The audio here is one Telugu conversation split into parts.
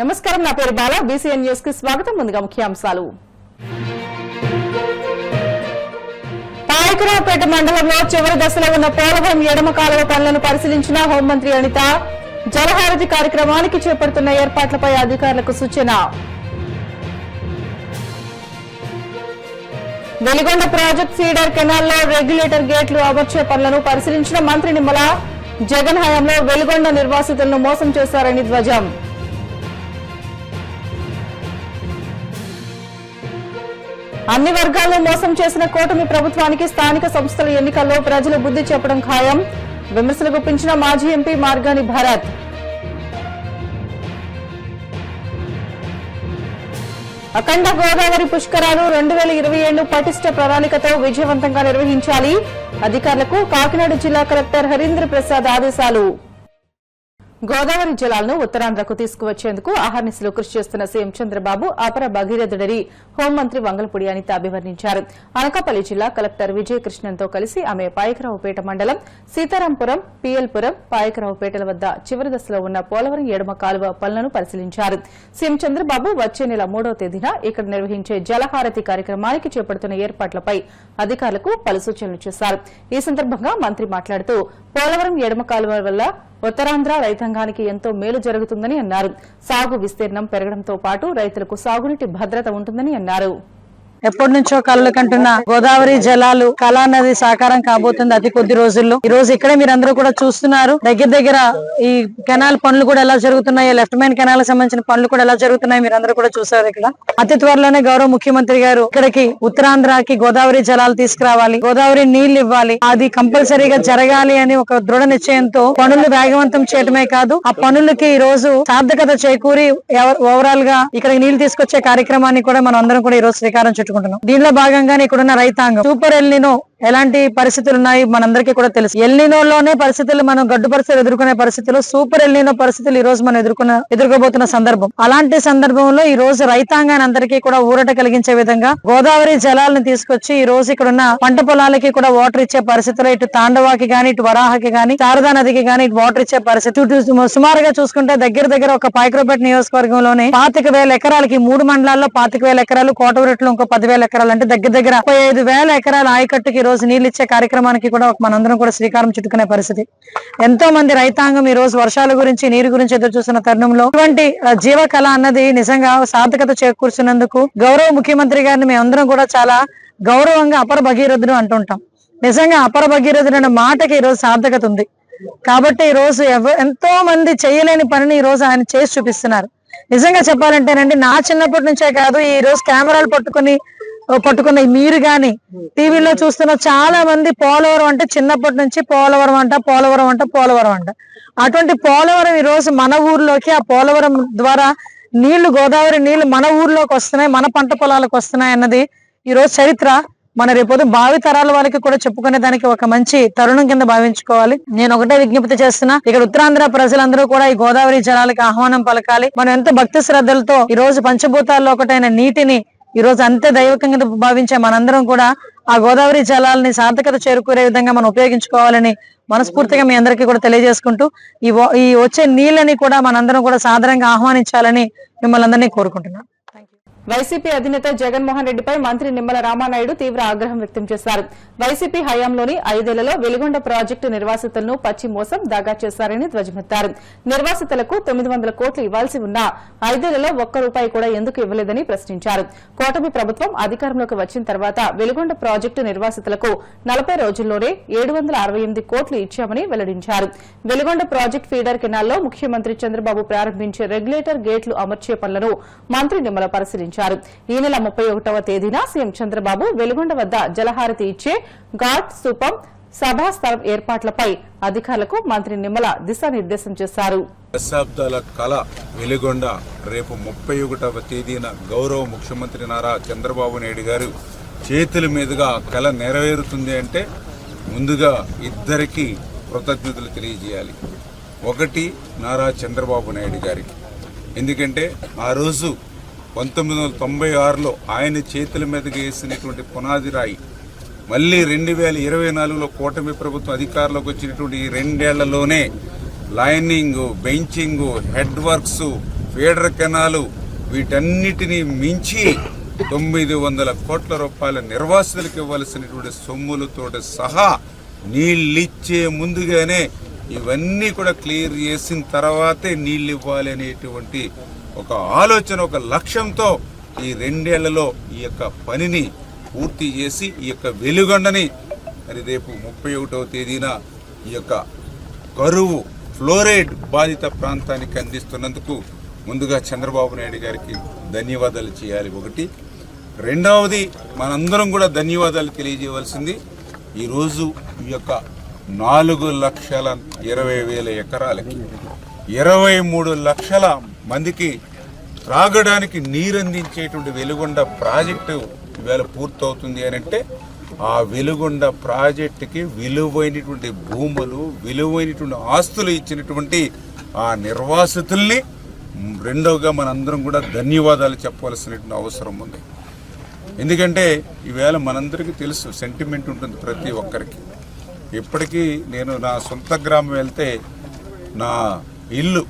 నమస్కారం, నా పేరు బాల. బీసీఎన్ న్యూస్ కి స్వాగతం. ముందుగా ముఖ్యాంశాలు. పాయకరావుపేట మండలంలో చివరి దశలో ఉన్న పోలవరం ఎడమ కాలువ పనులను పరిశీలించిన హోంమంత్రి అనిత. జలహారతి కార్యక్రమానికి చేపడుతున్న ఏర్పాట్లపై అధికారులకు సూచన. వెలిగొండ ప్రాజెక్టు ఫీడర్ కెనాల్లో రెగ్యులేటర్ గేట్లు అమర్చే పనులను పరిశీలించిన మంత్రి నిమ్మల. జగన్ హయాంలో వెలిగొండ నిర్వాసితులను మోసం చేశారని ధ్వజం. అన్ని వర్గాలను మోసం చేసిన కూటమి ప్రభుత్వానికి స్థానిక సంస్థల ఎన్నికల్లో ప్రజలు బుద్ధి చెప్పడం ఖాయం. విమర్శలు గుప్పించిన మాజీ ఎంపీ మార్గాని భరత్. అఖండ గోదావరి పుష్కరాలు 2027 పటిష్ట ప్రణాళికతో విజయవంతంగా నిర్వహించాలి. అధికారులకు కాకినాడ జిల్లా కలెక్టర్ హరీంద్ర ప్రసాద్ ఆదేశాలు. గోదావరి జలాలను ఉత్తరాంధ్రకు తీసుకువచ్చేందుకు అహర్నిశలు కృషి చేస్తున్న సీఎం చంద్రబాబు అపర భగీరథుడని హోంమంత్రి వంగలపూడి అనిత అభివర్ణించారు. అనకాపల్లి జిల్లా కలెక్టర్ విజయకృష్ణన్తో కలిసి ఆమె పాయకరావుపేట మండలం సీతారాంపురం, పీఎల్పురం, పాయకరావుపేటల వద్ద చివరి దశలో ఉన్న పోలవరం ఎడమ కాలువ పనులను పరిశీలించారు. సీఎం చంద్రబాబు వచ్చే నెల 3వ తేదీన ఇక్కడ నిర్వహించే జలహారతి కార్యక్రమానికి చేపడుతున్న ఏర్పాట్లపై అధికారులకు పలు సూచనలు చేశారు. ఈ సందర్భంగా మంత్రి మాట్లాడుతూ పోలవరం ఎడమ కాలువ వల్ల ఉత్తరాంధ్ర రైతాంగానికి ఎంతో మేలు జరుగుతుందని అన్నారు. సాగు విస్తీర్ణం పెరగడంతో పాటు రైతులకు సాగునీటి భద్రత ఉంటుందని అన్నారు. ఎప్పటి నుంచో కలలు కంటున్న గోదావరి జలాలు కళానది సాకారం కాబోతుంది అతి కొద్ది రోజుల్లో. ఈ రోజు ఇక్కడే మీరందరూ కూడా చూస్తున్నారు. దగ్గర ఈ కెనాల్ పనులు కూడా ఎలా జరుగుతున్నాయి, లెఫ్ట్ మెయిన్ కెనాల్ సంబంధించిన పనులు కూడా ఎలా జరుగుతున్నాయి మీరందరూ కూడా చూసారు. ఇక్కడ అతి త్వరలోనే గౌరవ ముఖ్యమంత్రి గారు ఇక్కడికి ఉత్తరాంధ్రకి గోదావరి జలాలు తీసుకురావాలి, గోదావరి నీళ్లు ఇవ్వాలి, అది కంపల్సరీగా జరగాలి అని ఒక దృఢ నిశ్చయంతో పనులు వేగవంతం చేయడమే కాదు, ఆ పనులకి ఈ రోజు సార్థకత చేకూరి ఓవరాల్ గా ఇక్కడ నీళ్లు తీసుకొచ్చే కార్యక్రమాన్ని కూడా మనం అందరం కూడా ఈ రోజు శ్రీకారం చుట్టుకుంటున్నాం. దీనిలో భాగంగానే ఇక్కడున్న రైతాంగం సూపర్ ఎల్నినో ఎలాంటి పరిస్థితులు ఉన్నాయి మనందరికీ కూడా తెలుసు. ఎల్నినోలోనే పరిస్థితులు మనం గడ్డు పరిస్థితులు ఎదుర్కొనే పరిస్థితులు, సూపర్ ఎల్నినో పరిస్థితులు ఈ రోజు మనం ఎదుర్కోబోతున్న సందర్భం. అలాంటి సందర్భంలో ఈ రోజు రైతాంగాన్ని అందరికీ కూడా ఊరట కలిగించే విధంగా గోదావరి జలాలను తీసుకొచ్చి ఈ రోజు ఇక్కడున్న పంట పొలాలకి కూడా వాటర్ ఇచ్చే పరిస్థితులు, ఇటు తాండవాకి గాని, ఇటు వరాహకి గాని, శారదా నదికి గాని ఇటు వాటర్ ఇచ్చే పరిస్థితి. సుమారుగా చూసుకుంటే దగ్గర ఒక పాయకరావుపేట నియోజకవర్గంలోనే 25,000 ఎకరాలకి 3 మండలాల్లో 25,000 ఎకరాలు, కోటవరెట్లో ఇంకో 10,000 ఎకరాలు, అంటే దగ్గర 35,000 ఎకరాల ఆయకట్టుకి రోజు నీళ్ళు ఇచ్చే కార్యక్రమానికి కూడా మనందరం కూడా శ్రీకారం చుట్టుకునే పరిస్థితి. ఎంతో మంది రైతాంగం ఈ రోజు వర్షాల గురించి, నీరు గురించి ఎదురు చూస్తున్న తరుణంలో ఇటువంటి జీవకళ అన్నది నిజంగా సార్థకత చేకూర్చున్నందుకు గౌరవ ముఖ్యమంత్రి గారిని మేమందరం కూడా చాలా గౌరవంగా అపర భగీరథుడు అంటుంటాం. నిజంగా అపర భగీరథుడు అనే మాటకి ఈ రోజు సార్థకత ఉంది. కాబట్టి ఈ రోజు ఎంతో మంది చేయలేని పనిని ఈ రోజు ఆయన చేసి చూపిస్తున్నారు. నిజంగా చెప్పాలంటేనండి, నా చిన్నప్పటి నుంచే కాదు, ఈ రోజు కెమెరాలు పట్టుకున్న మీరు గాని టీవీలో చూస్తున్న చాలా మంది పోలవరం అంటే చిన్నప్పటి నుంచి పోలవరం అంట. అటువంటి పోలవరం ఈ రోజు మన ఊర్లోకి, ఆ పోలవరం ద్వారా నీళ్లు, గోదావరి నీళ్లు మన ఊర్లోకి వస్తున్నాయి, మన పంట పొలాలకు వస్తున్నాయి అన్నది ఈ రోజు చరిత్ర. మన రేపొద్దు భావి తరాల వాళ్ళకి కూడా చెప్పుకునే దానికి ఒక మంచి తరుణం కింద భావించుకోవాలి. నేను ఒకటే విజ్ఞప్తి చేస్తున్నా, ఇక్కడ ఉత్తరాంధ్ర ప్రజలందరూ కూడా ఈ గోదావరి జలాలకి ఆహ్వానం పలకాలి. మనం ఎంతో భక్తి శ్రద్ధలతో ఈ రోజు పంచభూతాల్లో ఒకటైన నీటిని ఈ రోజు అంతే దైవకంగా భావించే మనందరం కూడా ఆ గోదావరి జలాలని సార్థకత చేరుకునే విధంగా మనం ఉపయోగించుకోవాలని మనస్ఫూర్తిగా మీ అందరికీ కూడా తెలియజేసుకుంటూ ఈ వచ్చే నీళ్ళని కూడా మనందరం కూడా సాధారణంగా ఆహ్వానించాలని మిమ్మల్ని అందరినీ కోరుకుంటున్నాను. వైసీపీ అధినేత జగన్మోహన్ రెడ్డిపై మంత్రి నిమ్మల రామానాయుడు తీవ్ర ఆగ్రహం వ్యక్తం చేశారు. వైసీపీ హయాంలోని 5 ఏళ్లలో వెలిగొండ ప్రాజెక్టు నిర్వాసితులను పచ్చి మోసం, దగా చేశారని ధ్వజమెత్తారు. నిర్వాసితులకు 900 కోట్లు ఇవ్వాల్సి ఉన్నా 5 ఏళ్లలో ఒక్క రూపాయి కూడా ఎందుకు ఇవ్వలేదని ప్రశ్నించారు. కూటమి ప్రభుత్వం అధికారంలోకి వచ్చిన తర్వాత వెలిగొండ ప్రాజెక్టు నిర్వాసితులకు 40 రోజుల్లోనే 768 కోట్లు ఇచ్చామని వెల్లడించారు. వెలిగొండ ప్రాజెక్టు ఫీడర్ కెనాల్లో ముఖ్యమంత్రి చంద్రబాబు ప్రారంభించే రెగ్యులేటర్ గేట్లు అమర్చే పనులను మంత్రి నిమ్మల పరిశీలించారు. ఈ నెల 31వ తేదీన సీఎం చంద్రబాబు వెలిగొండ వద్ద జలహారతి ఇచ్చే ఘాట్ స్థూపం, సభాస్థలం ఏర్పాట్లపై అధికారులకు మంత్రి నిమ్మల దిశానిర్దేశం చేశారు. దశాబ్దాల కళ వెలిగొండ రేపు 31వ తేదీన గౌరవ ముఖ్యమంత్రి నారా చంద్రబాబు నాయుడు గారు చేతుల మీదుగా కళ నెరవేరుతుంది అంటే ముందుగా ఇద్దరికి కృతజ్ఞతలు తెలియజేయాలి. ఒకటి నారా చంద్రబాబు నాయుడు గారికి, ఎందుకంటే ఆ రోజు 1996లో ఆయన చేతుల మీదకి వేసినటువంటి పునాది రాయి మళ్ళీ 2024లో కూటమి ప్రభుత్వం అధికారంలోకి వచ్చినటువంటి ఈ 2 ఏళ్లలోనే lining, benching, head works, feeder canal వీటన్నిటినీ మించి 900 కోట్ల రూపాయల నిర్వాసితులకు ఇవ్వాల్సినటువంటి సొమ్ములతో సహా నీళ్ళిచ్చే ముందుగానే ఇవన్నీ కూడా క్లియర్ చేసిన తర్వాతే నీళ్ళు ఇవ్వాలి అనేటువంటి ఒక ఆలోచన, ఒక లక్ష్యంతో ఈ 2 ఏళ్లలో ఈ యొక్క పనిని పూర్తి చేసి ఈ యొక్క వెలుగొండని మరి రేపు 31వ తేదీన ఈ యొక్క కరువు ఫ్లోరైడ్ బాధిత ప్రాంతానికి అందిస్తున్నందుకు ముందుగా చంద్రబాబు నాయుడు గారికి ధన్యవాదాలు చేయాలి. ఒకటి. రెండవది, మనందరం కూడా ధన్యవాదాలు తెలియజేయవలసింది ఈరోజు ఈ యొక్క 4,20,000 ఎకరాలకి 23 లక్షల మందికి త్రాగడానికి నీరందించేటువంటి వెలుగొండ ప్రాజెక్టు ఇవాళ పూర్తవుతుంది అని అంటే ఆ వెలుగొండ ప్రాజెక్టుకి విలువైనటువంటి భూములు, విలువైనటువంటి ఆస్తులు ఇచ్చినటువంటి ఆ నిర్వాసితుల్ని రెండవగా మనందరం కూడా ధన్యవాదాలు చెప్పవలసినటువంటి అవసరం ఉంది. ఎందుకంటే ఈవేళ మనందరికీ తెలుసు, సెంటిమెంట్ ఉంటుంది ప్రతి ఒక్కరికి. ఇప్పటికీ నేను నా సొంత గ్రామం వెళ్తే నా ఇల్లు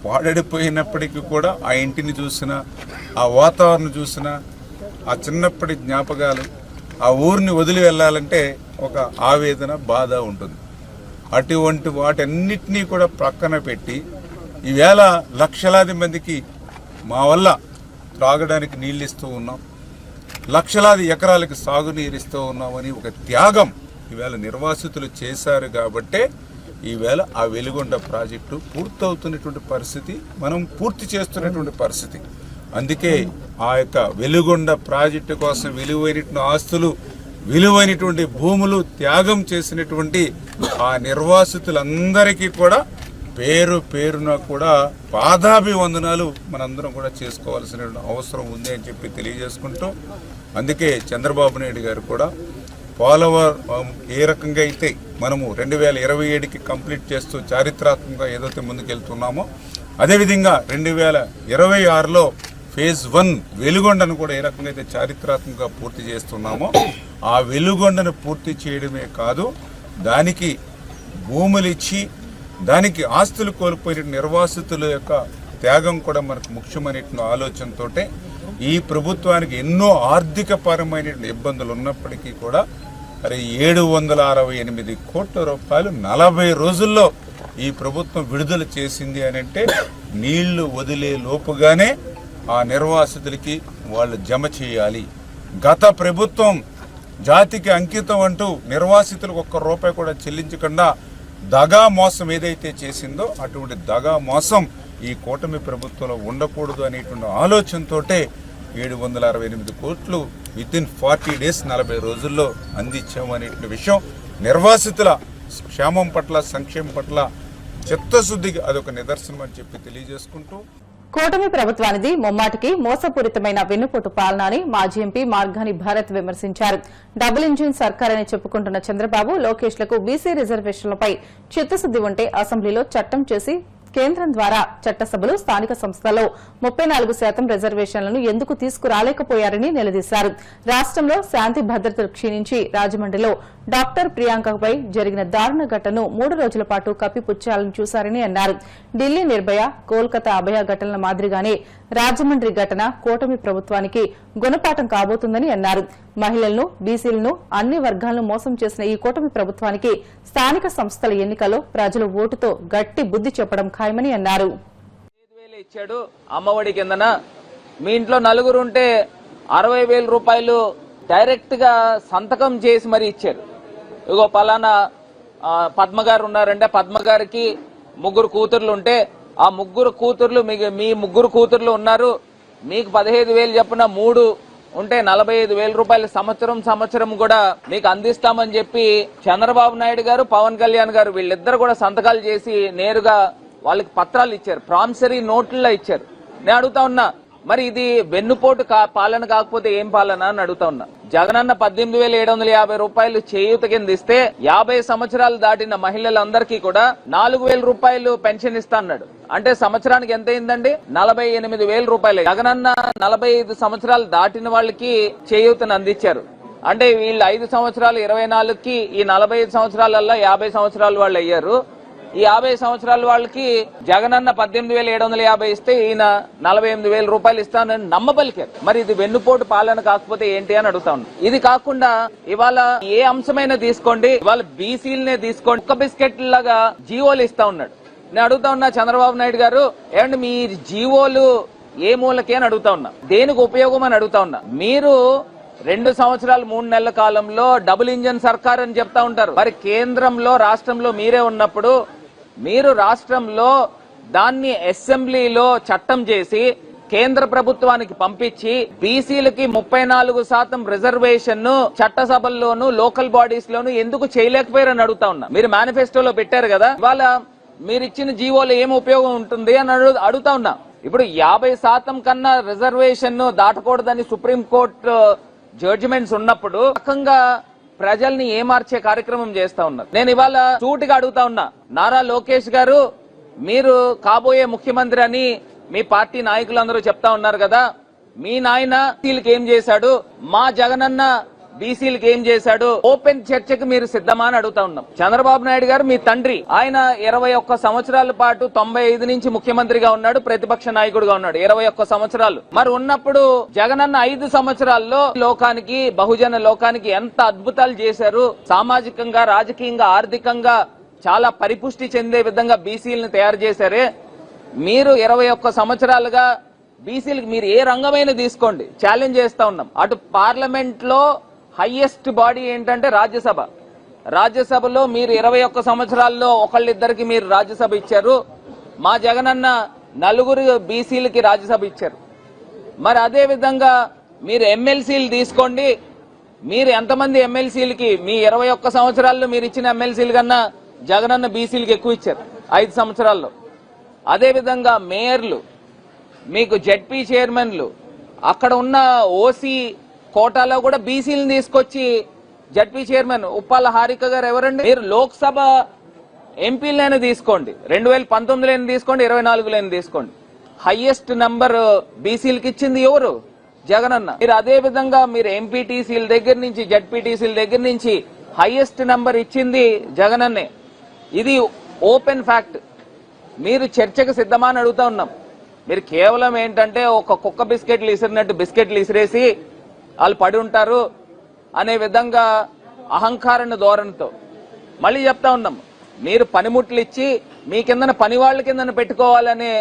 పాడడిపోయినప్పటికీ కూడా ఆ ఇంటిని చూసినా, ఆ వాతావరణం చూసినా, ఆ చిన్నప్పటి జ్ఞాపకాలు, ఆ ఊరిని వదిలి వెళ్ళాలంటే ఒక ఆవేదన, బాధ ఉంటుంది. అటువంటి వాటన్నిటినీ కూడా ప్రక్కన పెట్టి ఈవేళ లక్షలాది మందికి మా వల్ల త్రాగడానికి నీళ్ళు ఇస్తూ ఉన్నాం, లక్షలాది ఎకరాలకు సాగునీరు ఇస్తూ ఉన్నామని ఒక త్యాగం ఈవేళ నిర్వాసితులు చేశారు. కాబట్టే ఈవేళ ఆ వెలుగొండ ప్రాజెక్టు పూర్తవుతున్నటువంటి పరిస్థితి, మనం పూర్తి చేస్తున్నటువంటి పరిస్థితి. అందుకే ఆ యొక్క వెలుగొండ ప్రాజెక్టు కోసం విలువైనటువంటి ఆస్తులు, విలువైనటువంటి భూములు త్యాగం చేసినటువంటి ఆ నిర్వాసితులందరికీ కూడా పేరు పేరున కూడా పాదాభివందనాలు మనందరం కూడా చేసుకోవాల్సిన అవసరం ఉంది అని చెప్పి తెలియజేసుకుంటూ, అందుకే చంద్రబాబు నాయుడు గారు కూడా పోలవరం ఏ రకంగా అయితే మనము 2027కి కంప్లీట్ చేస్తూ చారిత్రాత్మకంగా ఏదైతే ముందుకెళ్తున్నామో, అదేవిధంగా 2026లో ఫేజ్ 1 వెలుగొండను కూడా ఏ రకంగా అయితే చారిత్రాత్మకంగా పూర్తి చేస్తున్నామో, ఆ వెలుగొండను పూర్తి చేయడమే కాదు, దానికి భూములు ఇచ్చి దానికి ఆస్తులు కోల్పోయిన నిర్వాసితుల యొక్క త్యాగం కూడా మనకు ముఖ్యమైనటువంటి ఆలోచనతోటే ఈ ప్రభుత్వానికి ఎన్నో ఆర్థిక పరమైన ఇబ్బందులు ఉన్నప్పటికీ కూడా మరి 768 కోట్ల రూపాయలు 40 రోజుల్లో ఈ ప్రభుత్వం విడుదల చేసింది అని అంటే నీళ్లు వదిలే లోపుగానే ఆ నిర్వాసితులకి వాళ్ళు జమ చేయాలి. గత ప్రభుత్వం జాతికి అంకితం అంటూ నిర్వాసితులకు ₹1 కూడా చెల్లించకుండా దగా మోసం ఏదైతే చేసిందో అటువంటి దగా మోసం ఈ కూటమి ప్రభుత్వంలో ఉండకూడదు అనేటువంటి ఆలోచనతోటే 768 కోట్లు వితిన్ 40 డేస్ 40 రోజుల్లో అందించామనే విషయం నిర్వాసితుల క్షేమం పట్ల, సంక్షేమం పట్ల చిత్తశుద్ధికి అదొక నిదర్శనం అని చెప్పి తెలియజేసుకుంటూ, కూటమి ప్రభుత్వానిది ముమ్మాటికి మోసపూరితమైన వెన్నుపోటు పాలన అని మాజీ ఎంపీ మార్గాని భారత్ విమర్శించారు. డబుల్ ఇంజిన్ సర్కార్ అని చెప్పుకుంటున్న చంద్రబాబు, లోకేష్లకు బీసీ రిజర్వేషన్లపై చిత్తశుద్ది ఉంటే అసెంబ్లీలో చట్టం చేసి కేంద్రం ద్వారా చట్టసభలు, స్థానిక సంస్థల్లో 34% రిజర్వేషన్లను ఎందుకు తీసుకురాలేకపోయారని నిలదీశారు. రాష్ట్రంలో శాంతి భద్రతలు క్షీణించి రాజమండ్రిలో డాక్టర్ ప్రియాంకపై జరిగిన దారుణ ఘటనను 3 రోజుల పాటు కప్పిపుచ్చాలని చూశారని అన్నారు. ఢిల్లీ నిర్భయ, కోల్కతా అభయ ఘటనల మాదిరిగానే రాజమండ్రి ఘటన కూటమి ప్రభుత్వానికి గుణపాఠం కాబోతుందని అన్నారు. మహిళలను, బీసీలను, అన్ని వర్గాలను మోసం చేసిన ఈ కూటమి ప్రభుత్వానికి స్థానిక సంస్థల ఎన్నికల్లో ప్రజలు ఓటుతో గట్టి బుద్ధి చెప్పడం ఖాయమని అన్నారు. ఇచ్చాడు అమ్మఒడి కిందన. మీ ఇంట్లో నలుగురు ఉంటే 60,000 రూపాయలు డైరెక్ట్ గా సంతకం చేసి మరి ఇచ్చారు. ఇగో పలానా పద్మ గారు ఉన్నారంటే పద్మ గారికి 3 కూతుర్లు ఉంటే ఆ 3 కూతుర్లు మీ 3 కూతుర్లు ఉన్నారు, మీకు 15,000 చొప్పున 3 ఉంటే 45,000 రూపాయలు సంవత్సరం కూడా మీకు అందిస్తామని చెప్పి చంద్రబాబు నాయుడు గారు, పవన్ కళ్యాణ్ గారు వీళ్ళిద్దరు కూడా సంతకాలు చేసి నేరుగా వాళ్ళకి పత్రాలు ఇచ్చారు, ప్రామిసరీ నోట్లలో ఇచ్చారు. నేను అడుగుతా ఉన్నా, మరి ఇది వెన్నుపోటు పాలన కాకపోతే ఏం పాలన అని అడుగుతా ఉన్నా. జగనన్న 18,750 రూపాయలు చేయూత కింద ఇస్తే 50 సంవత్సరాలు దాటిన మహిళలందరికీ కూడా 4,000 రూపాయలు పెన్షన్ ఇస్తా అన్నాడు. అంటే సంవత్సరానికి ఎంత అయిందండి? 48,000 రూపాయలు. జగనన్న 45 సంవత్సరాలు దాటిన వాళ్ళకి చేయూతను అందించారు. అంటే వీళ్ళు 5 సంవత్సరాలు 24కి ఈ 45 సంవత్సరాలల్లో 50 సంవత్సరాలు వాళ్ళు అయ్యారు. ఈ 50 సంవత్సరాల వాళ్ళకి జగనన్న 18,750 ఇస్తే ఈయన 48,000 రూపాయలు ఇస్తానని నమ్మబలికారు. మరి ఇది వెన్నుపోటు పాలన కాకపోతే ఏంటి అని అడుగుతా ఉన్నా. ఇది కాకుండా ఇవాళ ఏ అంశమైనా తీసుకోండి, ఇవాళ బీసీలనే తీసుకోండి, ఒక్క బిస్కెట్ లాగా జీవోలు ఇస్తా ఉన్నాడు. నేను అడుగుతా ఉన్నా చంద్రబాబు నాయుడు గారు, ఏమంటే మీ జీవోలు ఏ మూలకే అని అడుగుతా ఉన్నా, దేనికి ఉపయోగం అని అడుగుతా ఉన్నా. మీరు 2 సంవత్సరాలు 3 నెలల కాలంలో డబుల్ ఇంజన్ సర్కార్ అని చెప్తా ఉంటారు. మరి కేంద్రంలో రాష్ట్రంలో మీరే ఉన్నప్పుడు మీరు రాష్ట్రంలో దాన్ని అసెంబ్లీలో చట్టం చేసి కేంద్ర ప్రభుత్వానికి పంపించి బీసీలకి 34% రిజర్వేషన్ చట్టసభల్లోనూ లోకల్ బాడీస్ లోనూ ఎందుకు చేయలేకపోయారని అడుగుతా ఉన్నా. మీరు మేనిఫెస్టోలో పెట్టారు కదా, ఇవాళ మీరు ఇచ్చిన జీవోలో ఏం ఉపయోగం ఉంటుంది అని అడుగుతా ఉన్నా. ఇప్పుడు 50% కన్నా రిజర్వేషన్ దాటకూడదని సుప్రీంకోర్టు జడ్జిమెంట్స్ ఉన్నప్పుడు రకంగా ప్రజల్ని ఏమార్చే కార్యక్రమం చేస్తా ఉన్నారు. నేను ఇవాళ సూటిగా అడుగుతా ఉన్నా, నారా లోకేష్ గారు మీరు కాబోయే ముఖ్యమంత్రి అని మీ పార్టీ నాయకులందరూ చెప్తా ఉన్నారు కదా, మీ నాయన బీసీలకు ఏం చేశాడు, మా జగనన్న బీసీలకు ఏం చేశాడు, ఓపెన్ చర్చకు మీరు సిద్ధమా అని అడుగుతా ఉన్నాం. చంద్రబాబు నాయుడు గారు మీ తండ్రి, ఆయన 21 సంవత్సరాల పాటు 95 నుంచి ముఖ్యమంత్రిగా ఉన్నాడు, ప్రతిపక్ష నాయకుడిగా ఉన్నాడు 21 సంవత్సరాలు. మరి ఉన్నప్పుడు జగనన్న 5 సంవత్సరాల్లో లోకానికి, బహుజన లోకానికి ఎంత అద్భుతాలు చేశారు, సామాజికంగా, రాజకీయంగా, ఆర్థికంగా చాలా పరిపుష్టి చెందే విధంగా బీసీలను తయారు చేశారే. మీరు 21 సంవత్సరాలుగా బీసీలకు మీరు ఏ రంగమైనా తీసుకోండి, ఛాలెంజ్ చేస్తా ఉన్నాం. అటు పార్లమెంట్ లో హైయెస్ట్ బాడీ ఏంటంటే రాజ్యసభ. రాజ్యసభలో మీరు 21 సంవత్సరాల్లో ఒకళ్ళిద్దరికి మీరు రాజ్యసభ ఇచ్చారు. మా జగనన్న 4 బీసీలకి రాజ్యసభ ఇచ్చారు. మరి అదే విధంగా మీరు ఎమ్మెల్సీలు తీసుకోండి, మీరు ఎంతమంది ఎమ్మెల్సీలకి మీ 21 సంవత్సరాల్లో మీరు ఇచ్చిన ఎమ్మెల్సీలు కన్నా జగనన్న బీసీలకి ఎక్కువ ఇచ్చారు 5 సంవత్సరాల్లో. అదే విధంగా మేయర్లు, మీకు జెడ్పీ చైర్మన్లు, అక్కడ ఉన్న ఓసీ కోటాలో కూడా బీసీలను తీసుకొచ్చి జడ్పీ చైర్మన్ ఉప్పాల హారిక గారు ఎవరండి. మీరు లోక్సభ ఎంపీలైనా తీసుకోండి, 2019 తీసుకోండి, 24 తీసుకోండి, హైయెస్ట్ నంబర్ బీసీలకు ఇచ్చింది ఎవరు? జగనన్న. మీరు అదే విధంగా మీరు ఎంపీటీసీల దగ్గర నుంచి జడ్పీటీసీల దగ్గర నుంచి హైయెస్ట్ నంబర్ ఇచ్చింది జగనన్నే. ఇది ఓపెన్ ఫ్యాక్ట్. మీరు చర్చకు సిద్ధమా అని అడుగుతా ఉన్నాం. మీరు కేవలం ఏంటంటే ఒక కుక్క బిస్కెట్లు ఇసిరినట్టు బిస్కెట్లు ఇసిరేసి వాళ్ళు పడి ఉంటారు అనే విధంగా అహంకారాన్ని ధోరణితో మళ్ళీ చెప్తా ఉన్నాం. మీరు పనిముట్లు ఇచ్చి మీ కిందన పని వాళ్ళ కిందన పెట్టుకోవాలనే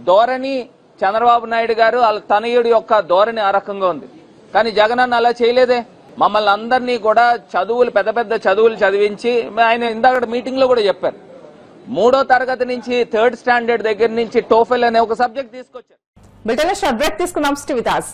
ధోరణి చంద్రబాబు నాయుడు గారు వాళ్ళ తనయుడి యొక్క ధోరణి ఆ రకంగా ఉంది. కానీ జగనన్న అలా చేయలేదే. మమ్మల్ని అందరినీ కూడా చదువులు, పెద్ద పెద్ద చదువులు చదివించి, ఆయన ఇందాక మీటింగ్ లో కూడా చెప్పారు, 3వ తరగతి నుంచి 3rd స్టాండర్డ్ దగ్గర నుంచి టోఫెల్ అనే ఒక సబ్జెక్ట్ తీసుకొచ్చారు. బ్రిటన్ బ్రేక్ తీసుకున్నాం. Stay with us.